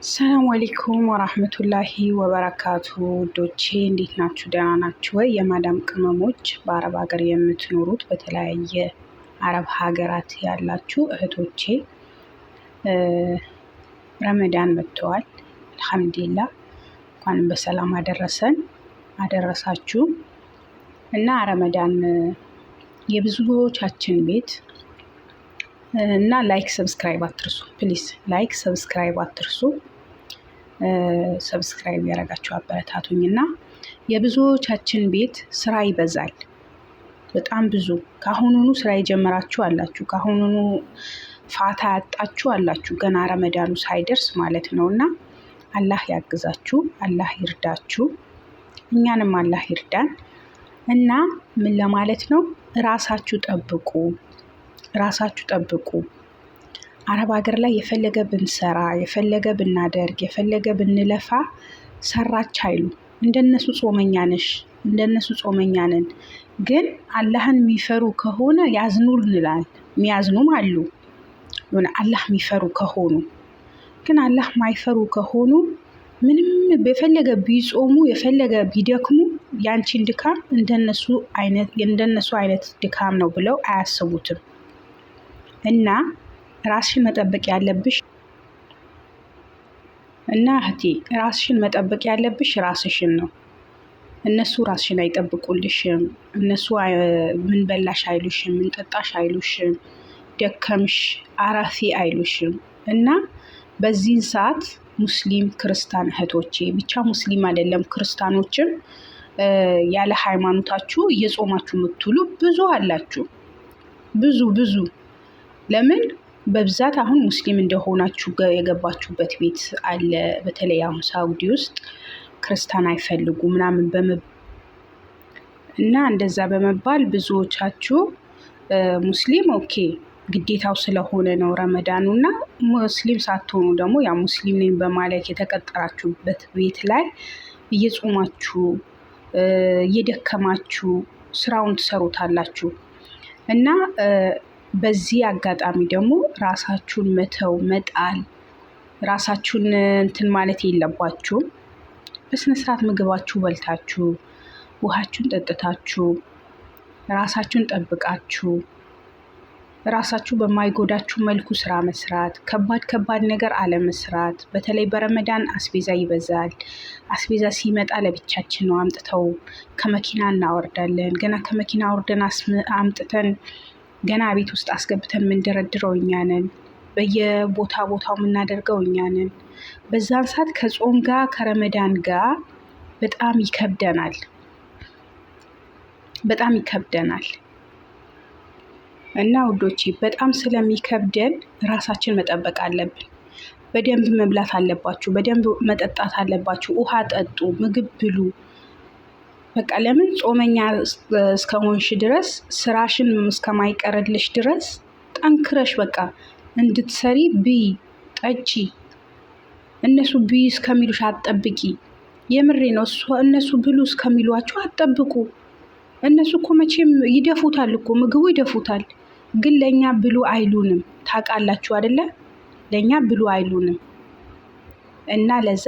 ሰላም አለይኩም ወራህመቱላሂ ወበረካቱ። ውዶቼ እንዴት ናችሁ? ደህና ናችሁ ወይ? የማዳም ቅመሞች በአረብ ሀገር የምትኖሩት በተለያየ አረብ ሀገራት ያላችሁ እህቶቼ ረመዳን መጥተዋል። አልሐምዱሊላህ እንኳንም በሰላም አደረሰን አደረሳችሁ። እና ረመዳን የብዙዎቻችን ቤት እና ላይክ ሰብስክራይብ አትርሱ ፕሊዝ። ላይክ ሰብስክራይብ አትርሱ። ሰብስክራይብ ያደረጋችሁ አበረታቱኝ። እና የብዙዎቻችን ቤት ስራ ይበዛል፣ በጣም ብዙ። ካሁኑኑ ስራ የጀመራችሁ አላችሁ፣ ካሁኑኑ ፋታ ያጣችሁ አላችሁ፣ ገና ረመዳኑ ሳይደርስ ማለት ነው። እና አላህ ያግዛችሁ፣ አላህ ይርዳችሁ፣ እኛንም አላህ ይርዳን። እና ምን ለማለት ነው፣ ራሳችሁ ጠብቁ፣ ራሳችሁ ጠብቁ። አረብ ሀገር ላይ የፈለገ ብንሰራ፣ የፈለገ ብናደርግ፣ የፈለገ ብንለፋ ሰራች አይሉ። እንደነሱ ጾመኛ ነሽ፣ እንደነሱ ጾመኛ ነን። ግን አላህን የሚፈሩ ከሆነ ያዝኑ እንላል። የሚያዝኑም አሉ የሆነ አላህ የሚፈሩ ከሆኑ። ግን አላህ ማይፈሩ ከሆኑ ምንም የፈለገ ቢጾሙ፣ የፈለገ ቢደክሙ ያንቺን ድካም እንደነሱ አይነት ድካም ነው ብለው አያስቡትም። እና ራስሽን መጠበቅ ያለብሽ እና እህቴ ራስሽን መጠበቅ ያለብሽ ራስሽን ነው። እነሱ ራስሽን አይጠብቁልሽም። እነሱ ምን በላሽ አይሉሽም፣ ምን ጠጣሽ አይሉሽም፣ ደከምሽ አረፊ አይሉሽም። እና በዚህን ሰዓት ሙስሊም ክርስቲያን እህቶቼ ብቻ ሙስሊም አይደለም ክርስቲያኖችም ያለ ሃይማኖታችሁ እየጾማችሁ የምትውሉ ብዙ አላችሁ። ብዙ ለምን በብዛት አሁን ሙስሊም እንደሆናችሁ የገባችሁበት ቤት አለ። በተለይ አሁን ሳውዲ ውስጥ ክርስቲያን አይፈልጉ ምናምን እና እንደዛ በመባል ብዙዎቻችሁ ሙስሊም ኦኬ ግዴታው ስለሆነ ነው ረመዳኑ። እና ሙስሊም ሳትሆኑ ደግሞ ያ ሙስሊም ነኝ በማለት የተቀጠራችሁበት ቤት ላይ እየጾማችሁ እየደከማችሁ ስራውን ትሰሩታላችሁ። እና በዚህ አጋጣሚ ደግሞ ራሳችሁን መተው መጣል፣ ራሳችሁን እንትን ማለት የለባችሁም። በስነስርዓት ምግባችሁ በልታችሁ ውሃችሁን ጠጥታችሁ ራሳችሁን ጠብቃችሁ ራሳችሁ በማይጎዳችሁ መልኩ ስራ መስራት፣ ከባድ ነገር አለመስራት። በተለይ በረመዳን አስቤዛ ይበዛል። አስቤዛ ሲመጣ ለብቻችን ነው አምጥተው ከመኪና እናወርዳለን። ገና ከመኪና አውርደን አምጥተን ገና ቤት ውስጥ አስገብተን የምንደረድረው እኛ ነን። በየቦታው የምናደርገው እኛ ነን። በዛን ሰዓት ከጾም ጋር ከረመዳን ጋር በጣም ይከብደናል። እና ውዶቼ በጣም ስለሚከብደን ራሳችን መጠበቅ አለብን። በደንብ መብላት አለባችሁ፣ በደንብ መጠጣት አለባችሁ። ውሃ ጠጡ፣ ምግብ ብሉ። በቃ ለምን ጾመኛ እስከሆንሽ ድረስ ስራሽን እስከማይቀርልሽ ድረስ ጠንክረሽ በቃ እንድትሰሪ ብይ፣ ጠጪ። እነሱ ብይ እስከሚሉሽ አትጠብቂ። የምሬ ነው። እነሱ ብሉ እስከሚሏችሁ አትጠብቁ። እነሱ እኮ መቼም ይደፉታል እኮ ምግቡ ይደፉታል። ግን ለእኛ ብሉ አይሉንም። ታውቃላችሁ አይደለ? ለእኛ ብሉ አይሉንም። እና ለዛ